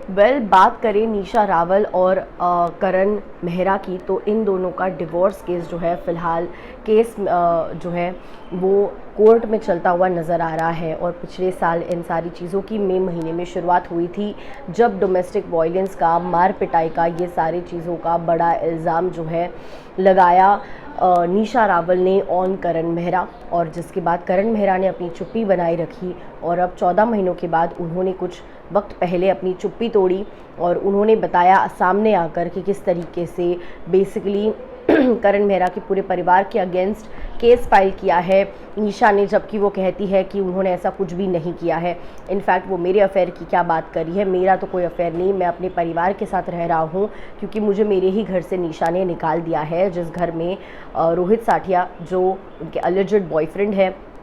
बात करें निशा रावल और करण मेहरा की, तो इन दोनों का डिवोर्स केस जो है फ़िलहाल केस जो है वो कोर्ट में चलता हुआ नज़र आ रहा है। और पिछले साल इन सारी चीज़ों की मई महीने में शुरुआत हुई थी, जब डोमेस्टिक वायलेंस का, मार पिटाई का, ये सारी चीज़ों का बड़ा इल्ज़ाम जो है लगाया निशा रावल ने ऑन करण मेहरा, और जिसके बाद करण मेहरा ने अपनी चुप्पी बनाए रखी। और अब 14 महीनों के बाद उन्होंने कुछ वक्त पहले अपनी चुप्पी तोड़ी और उन्होंने बताया सामने आकर कि किस तरीके से बेसिकली करण मेहरा के पूरे परिवार के अगेंस्ट केस फाइल किया है निशा ने, जबकि वो कहती है कि उन्होंने ऐसा कुछ भी नहीं किया है। इनफैक्ट वो मेरे अफेयर की क्या बात करी है, मेरा तो कोई अफेयर नहीं, मैं अपने परिवार के साथ रह रहा हूँ, क्योंकि मुझे मेरे ही घर से निशा ने निकाल दिया है, जिस घर में रोहित साठिया जो उनके अलिजेड बॉयफ्रेंड है,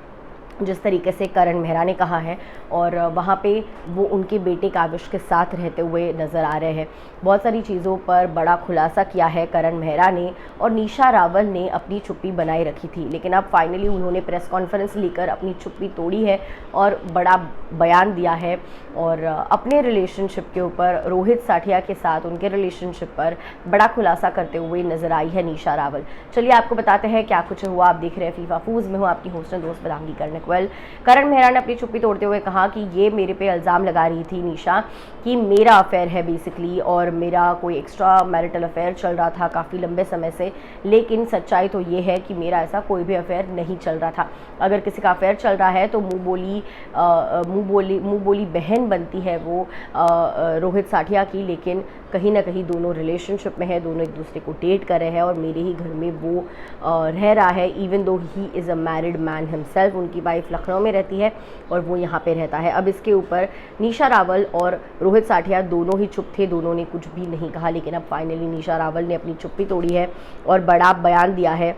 जिस तरीके से करण मेहरा ने कहा है, और वहाँ पे वो उनके बेटे काविश के साथ रहते हुए नज़र आ रहे हैं। बहुत सारी चीज़ों पर बड़ा खुलासा किया है करण मेहरा ने, और निशा रावल ने अपनी चुप्पी बनाए रखी थी, लेकिन अब फाइनली उन्होंने प्रेस कॉन्फ्रेंस लेकर अपनी चुप्पी तोड़ी है और बड़ा बयान दिया है, और अपने रिलेशनशिप के ऊपर, रोहित साठिया के साथ उनके रिलेशनशिप पर बड़ा खुलासा करते हुए नज़र आई है निशा रावल। चलिए आपको बताते हैं क्या कुछ हुआ। आप देख रहे हैं फीफा फूज में हूँ, आपकी होस्ट एंड दोस्त बदांगी करने। करण मेहरा ने अपनी चुप्पी तोड़ते हुए कहा कि ये मेरे पे इल्ज़ाम लगा रही थी निशा कि मेरा अफेयर है बेसिकली, और मेरा कोई एक्स्ट्रा मैरिटल अफेयर चल रहा था काफ़ी लंबे समय से, लेकिन सच्चाई तो ये है कि मेरा ऐसा कोई भी अफेयर नहीं चल रहा था। अगर किसी का अफेयर चल रहा है तो मुँह बोली बहन बनती है वो रोहित साठिया की, लेकिन कहीं ना कहीं दोनों रिलेशनशिप में है, दोनों एक दूसरे को डेट कर रहे हैं, और मेरे ही घर में वो रह रहा है, even though he is a married man himself. उनकी वाइफ लखनऊ में रहती है और वो यहाँ पे रहता है। अब इसके ऊपर निशा रावल और रोहित साठिया दोनों ही चुप थे, दोनों ने कुछ भी नहीं कहा, लेकिन अब फाइनली निशा रावल ने अपनी चुप्पी तोड़ी है और बड़ा बयान दिया है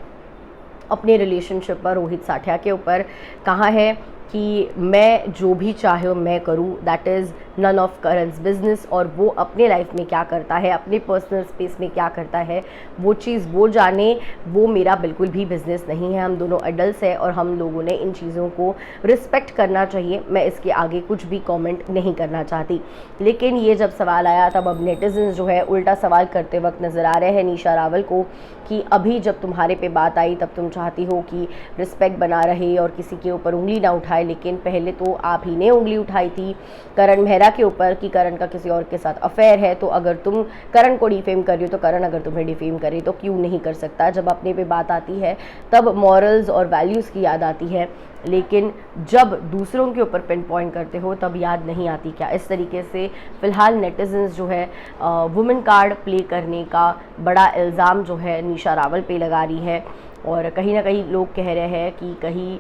अपने रिलेशनशिप पर रोहित साठिया के ऊपर। कहा है कि मैं जो भी चाहे मैं करूँ, that is none of Karan's business, और वो अपने लाइफ में क्या करता है, अपने पर्सनल स्पेस में क्या करता है, वो चीज़ वो जाने, वो मेरा बिल्कुल भी बिजनेस नहीं है। हम दोनों एडल्ट्स हैं और हम लोगों ने इन चीज़ों को रिस्पेक्ट करना चाहिए। मैं इसके आगे कुछ भी कमेंट नहीं करना चाहती। लेकिन ये जब सवाल आया, तब अब नेटिजन्स जो है उल्टा सवाल करते वक्त नज़र आ रहे हैं निशा रावल को कि अभी जब तुम्हारे पे बात आई तब तुम चाहती हो कि रिस्पेक्ट बना रहे और किसी के ऊपर उंगली ना उठाए, लेकिन पहले तो आप ही ने उंगली उठाई थी करण मेहरा के ऊपर कि करण का किसी और के साथ अफेयर है। तो अगर तुम करण को डिफेम कर रही हो, तो करण अगर तुम्हें डिफेम करे तो क्यों नहीं कर सकता। जब अपने पे बात आती है तब मॉरल्स और वैल्यूज़ की याद आती है, लेकिन जब दूसरों के ऊपर पिन पॉइंट करते हो तब याद नहीं आती क्या। इस तरीके से फ़िलहाल नेटिजन्स जो है वुमेन कार्ड प्ले करने का बड़ा इल्ज़ाम जो है निशा रावल पे लगा रही है, और कहीं ना कहीं लोग कह रहे हैं कि कहीं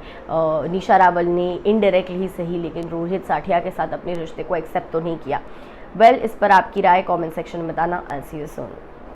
निशा रावल ने इनडायरेक्टली ही सही, लेकिन रोहित साठिया के साथ अपने रिश्ते को एक्सेप्ट तो नहीं किया। इस पर आपकी राय कमेंट सेक्शन में बताना। आई सी यू सून।